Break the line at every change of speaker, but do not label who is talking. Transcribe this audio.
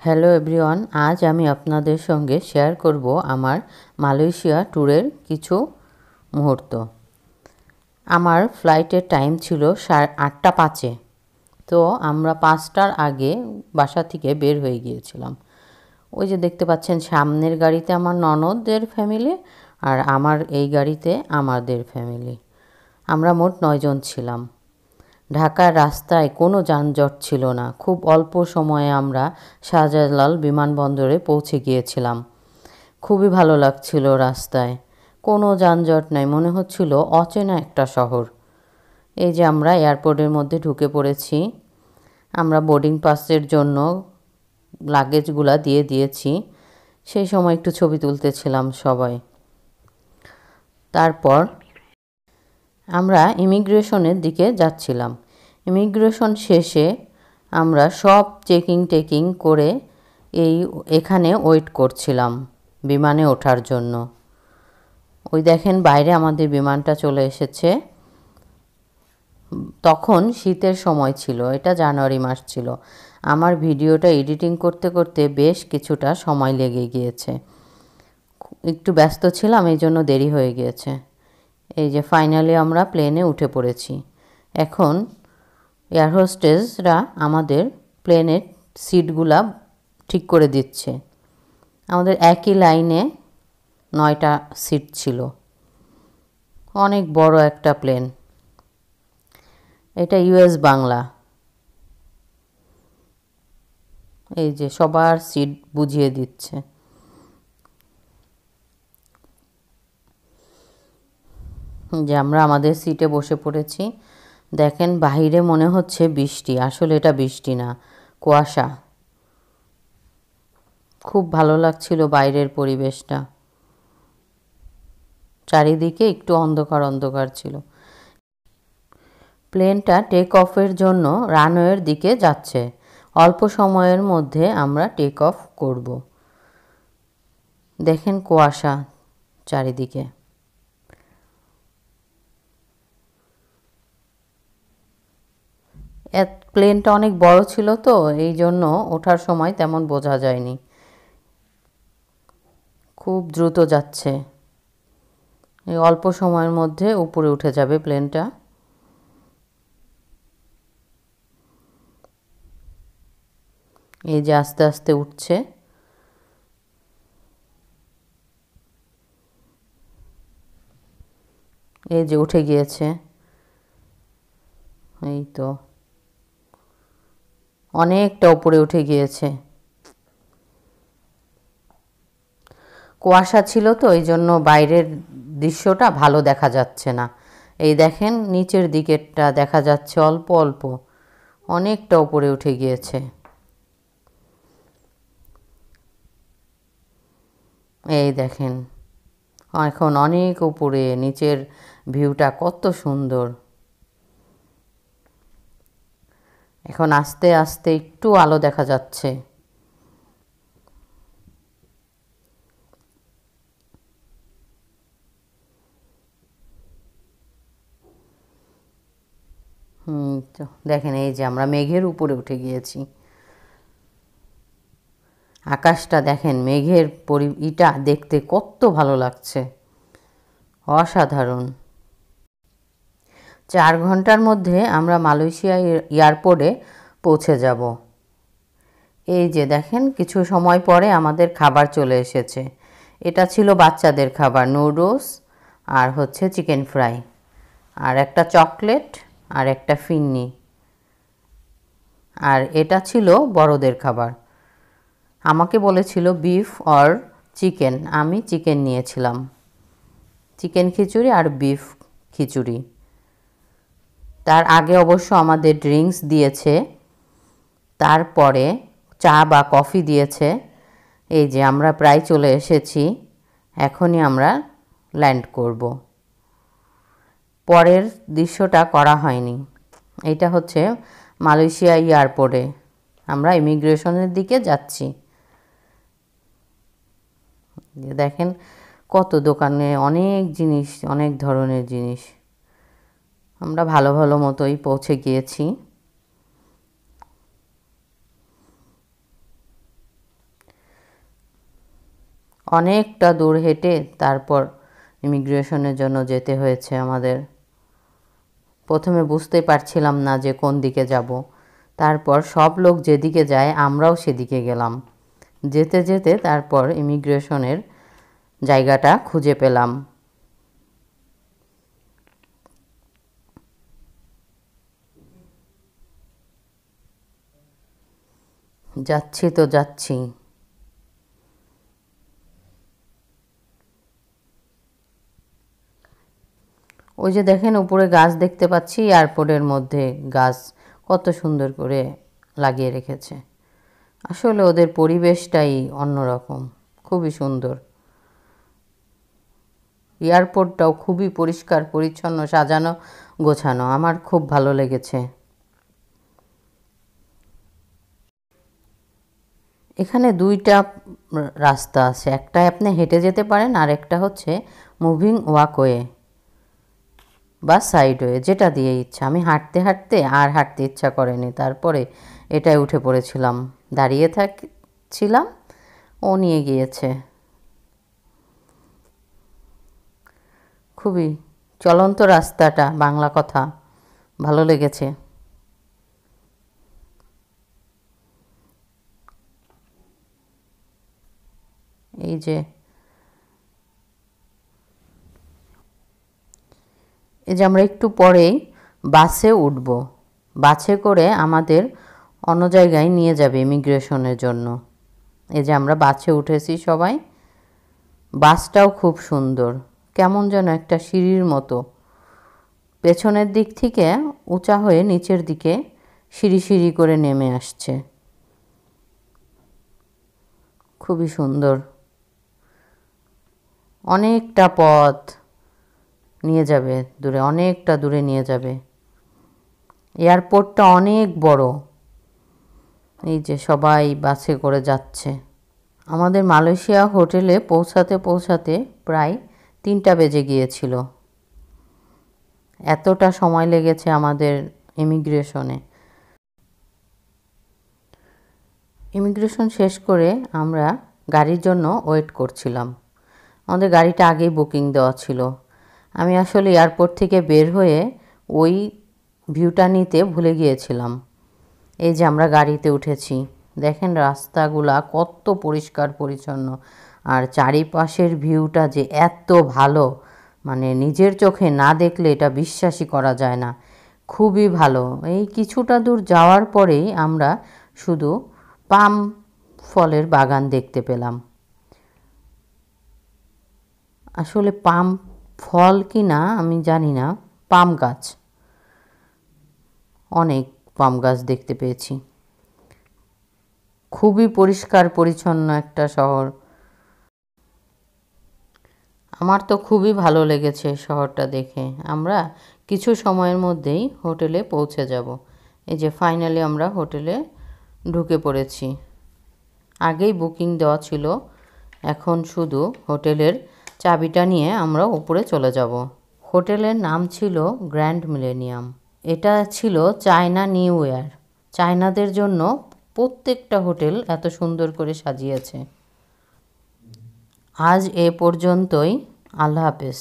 Hello everyone, আজ আমি আপনাদের সঙ্গে শেয়ার করব আমার মালয়েশিয়া ট্যুরের কিছু মুহূর্ত। আমার ফ্লাইটের টাইম ছিল 8:05। তো আমরা 5টার আগে বাসা থেকে বের হয়ে গিয়েছিলাম। ওই যে দেখতে পাচ্ছেন সামনের গাড়িতে আমার ননদদের ফ্যামিলি আর আমার এই গাড়িতে আমাদের ফ্যামিলি। আমরা মোট 9 জন ছিলাম। ঢাকার রাস্তায় কোনো যানজট ছিল না। খুব অল্প সময়ে আমরা শাহজালাল বিমানবন্দরে পৌঁছে গিয়েছিলাম। খুবই ভালো লাগছিল রাস্তায়। কোনো যানজট নাই, মনে হচ্ছিল অচেনা একটা শহর। এই যে আমরা এয়ারপোর্টের মধ্যে ঢুকে পড়েছি। আমরা বোর্ডিং পাসের জন্য লাগেজগুলা দিয়ে দিয়েছি। সেই সময় একটু ছবি তুলতেছিলাম সবাই। তারপর আমরা ইমিগ্রেশনের দিকে যাচ্ছিলাম। ইমিগ্রেশন শেষে আমরা সব চেকিং করে এখানে ওয়েট করছিলাম বিমানে ওঠার জন্য। ওই দেখেন বাইরে আমাদের বিমানটা চলে এসেছে। তখন শীতের সময় ছিল, এটা জানুয়ারি মাস ছিল। আমার ভিডিওটা এডিটিং করতে করতে বেশ কিছুটা সময় লেগে গিয়েছে। একটু ব্যস্ত ছিলাম, এই জন্য দেরি হয়ে গিয়েছে। এই যে ফাইনালি আমরা প্লেনে উঠে পড়েছি। এখন এয়ার হোস্টেসরা আমাদের প্লেনের সিটগুলা ঠিক করে দিচ্ছে। আমাদের একই লাইনে 9টা সিট ছিল। অনেক বড় একটা প্লেন। এটা ইউএস বাংলা। এই যে সবার সিট বুঝিয়ে দিচ্ছে। যে আমরা আমাদের সিটে বসে পড়েছি। দেখেন বাহিরে মনে হচ্ছে বৃষ্টি, আসলে এটা বৃষ্টি না, কুয়াশা। খুব ভালো লাগছিল বাইরের পরিবেশটা। চারিদিকে একটু অন্ধকার অন্ধকার ছিল। প্লেনটা টেক অফের জন্য রানওয়ের দিকে যাচ্ছে। অল্প সময়ের মধ্যে আমরা টেক অফ করব। দেখেন কুয়াশা চারিদিকে। প্লেনটা অনেক বড় ছিল তো এই জন্য ওঠার সময় তেমন বোঝা যায়নি। খুব দ্রুত যাচ্ছে। এই অল্প সময়ের মধ্যে উপরে উঠে যাবে প্লেনটা। এই যে আস্তে আস্তে উঠছে। এই যে উঠে গিয়েছে। এই তো অনেকটা উপরে উঠে গিয়েছে। কুয়াশা ছিল তো এই জন্য বাইরের দৃশ্যটা ভালো দেখা যাচ্ছে না। এই দেখেন নিচের দিকেরটা দেখা যাচ্ছে অল্প অল্প। অনেকটা উপরে উঠে গিয়েছে। এই দেখেন এখন অনেক উপরে, নিচের ভিউটা কত সুন্দর। এখন আস্তে আস্তে একটু আলো দেখা যাচ্ছে। তো দেখেন এই যে আমরা মেঘের উপরে উঠে গিয়েছি। আকাশটা দেখেন, মেঘের ইটা দেখতে কত ভালো লাগছে, অসাধারণ। 4 ঘন্টার মধ্যে আমরা মালয়েশিয়া এয়ারপোর্টে পৌঁছে যাব। এই যে দেখেন কিছু সময় পরে আমাদের খাবার চলে এসেছে। এটা ছিল বাচ্চাদের খাবার, নুডলস আর হচ্ছে চিকেন ফ্রাই আর একটা চকলেট আর একটা ফিন্নি। আর এটা ছিল বড়দের খাবার। আমাকে বলেছিল বিফ অর চিকেন, আমি চিকেন নিয়েছিলাম। চিকেন খিচুড়ি আর বিফ খিচুড়ি। তার আগে অবশ্য আমাদের ড্রিঙ্কস দিয়েছে, তারপরে চা বা কফি দিয়েছে। এই যে আমরা প্রায় চলে এসেছি, এখনই আমরা ল্যান্ড করব। পরের দৃশ্যটা করা হয়নি। এটা হচ্ছে মালয়েশিয়া এয়ারপোর্টে আমরা ইমিগ্রেশনের দিকে যাচ্ছি। দেখেন কত দোকানে অনেক জিনিস, অনেক ধরনের জিনিস। আমরা ভালো ভালো মতোই পৌঁছে গিয়েছি। অনেকটা দূর হেঁটে তারপর ইমিগ্রেশনের জন্য যেতে হয়েছে আমাদের। প্রথমে বুঝতে পারছিলাম না যে কোন দিকে যাব, তারপর সব লোক যেদিকে যায় আমরাও সেদিকে গেলাম। যেতে যেতে তারপর ইমিগ্রেশনের জায়গাটা খুঁজে পেলাম। যাচ্ছি তো যাচ্ছি। ওই যে দেখেন উপরে গাছ দেখতে পাচ্ছি, এয়ারপোর্টের মধ্যে গাছ কত সুন্দর করে লাগিয়ে রেখেছে। আসলে ওদের পরিবেশটাই অন্যরকম, খুবই সুন্দর। এয়ারপোর্টটাও খুবই পরিষ্কার পরিচ্ছন্ন, সাজানো গোছানো, আমার খুব ভালো লেগেছে। এখানে দুইটা রাস্তা আছে, একটা আপনি হেঁটে যেতে পারেন আর একটা হচ্ছে মুভিং ওয়াকওয়ে বা সাইডওয়ে, যেটা দিয়ে ইচ্ছা। আমি হাঁটতে হাঁটতে আর হাঁটতে ইচ্ছা করেনি, তারপরে এটায় উঠে পড়েছিলাম। দাঁড়িয়ে থাকছিলাম, ও নিয়ে গিয়েছে। খুবই চলন্ত রাস্তাটা, বাংলা কথা, ভালো লেগেছে। এই যে আমরা একটু পরেই বাসে উঠব। বাসে করে আমাদের অন্য জায়গায় নিয়ে যাবে ইমিগ্রেশনের জন্য। এই যে আমরা বাসে উঠেছি সবাই। বাসটাও খুব সুন্দর, কেমন যেন একটা সিঁড়ির মতো, পেছনের দিক থেকে উঁচা হয়ে নিচের দিকে সিঁড়ি সিঁড়ি করে নেমে আসছে। খুবই সুন্দর, অনেকটা পথ নিয়ে যাবে দূরে, অনেকটা দূরে নিয়ে যাবে। এয়ারপোর্টটা অনেক বড়। এই যে সবাই বাসে করে যাচ্ছে। আমাদের মালয়েশিয়া হোটেলে পৌঁছাতে পৌঁছাতে প্রায় 3টা বেজে গিয়েছিল। এতটা সময় লেগেছে আমাদের ইমিগ্রেশনে। ইমিগ্রেশন শেষ করে আমরা গাড়ির জন্য ওয়েট করছিলাম। আমাদের গাড়িটা আগেই বুকিং দেওয়া ছিল। আমি আসলে এয়ারপোর্ট থেকে বের হয়ে ওই ভিউটা নিতে ভুলে গিয়েছিলাম। এই যে আমরা গাড়িতে উঠেছি, দেখেন রাস্তাগুলা কত পরিষ্কার পরিচ্ছন্ন, আর চারিপাশের ভিউটা যে এত ভালো, মানে নিজের চোখে না দেখলে এটা বিশ্বাসই করা যায় না। খুবই ভালো। এই কিছুটা দূর যাওয়ার পরেই আমরা শুধু পাম ফলের বাগান দেখতে পেলাম। আসলে পাম ফল কি না আমি জানি না, পাম গাছ, অনেক পাম গাছ দেখতে পেয়েছি। খুবই পরিষ্কার পরিচ্ছন্ন একটা শহর। আমার তো খুবই ভালো লেগেছে শহরটা দেখে। আমরা কিছু সময়ের মধ্যেই হোটেলে পৌঁছে যাব। এই যে ফাইনালি আমরা হোটেলে ঢুকে পড়েছি। আগেই বুকিং দেওয়া ছিল, এখন শুধু হোটেলের চাবিটা নিয়ে আমরা উপরে চলে যাব। হোটেলের নাম ছিল গ্র্যান্ড মিলেনিয়াম। এটা ছিল চায়না নিউ ইয়ার। চায়নাদের জন্য প্রত্যেকটা হোটেল এত সুন্দর করে সাজিয়েছে। আজ এ পর্যন্তই। আল্লাহ হাফেজ।